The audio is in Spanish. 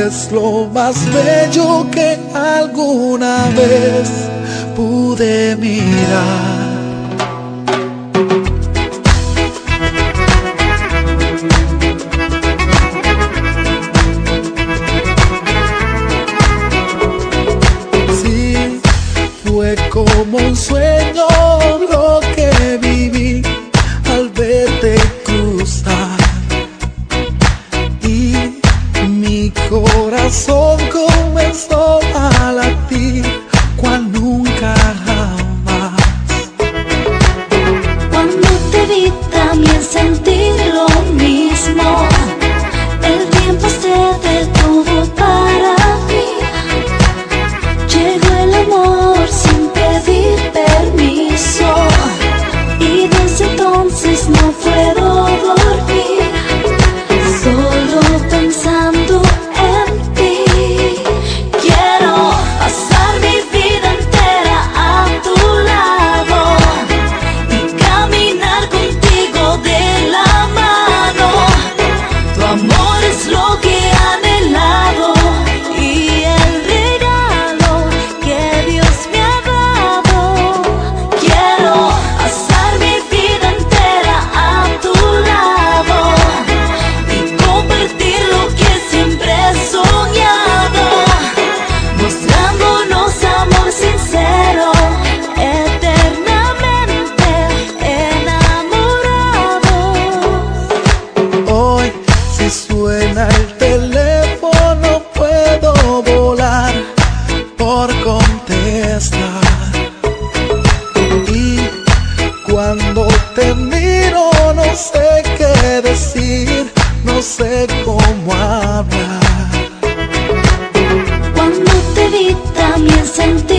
es lo más bello que alguna vez pude mirar. Sí, fue como un sueño lo que viví al verte cruzar, y mi corazón comenzó a latir cual nunca jamás. Cuando te vi también sentí lo mismo. El tiempo se detuvo para mí. Llegó el amor sin pedir permiso, y desde entonces no puedo dormir, solo pensando en ti. Quiero pasar mi vida entera a tu lado y caminar contigo de la mano. Tu amor es lo que he anhelado y el regalo que Dios me ha dado. Quiero pasar mi vida entera a tu lado y compartir lo que siempre he soñado, mostrándonos amor sincero, eternamente enamorados. Hoy, si suena el teléfono, puedo volar por contestar. Y cuando te miro, no sé qué decir, no sé cómo hablar. Cuando te vi también sentí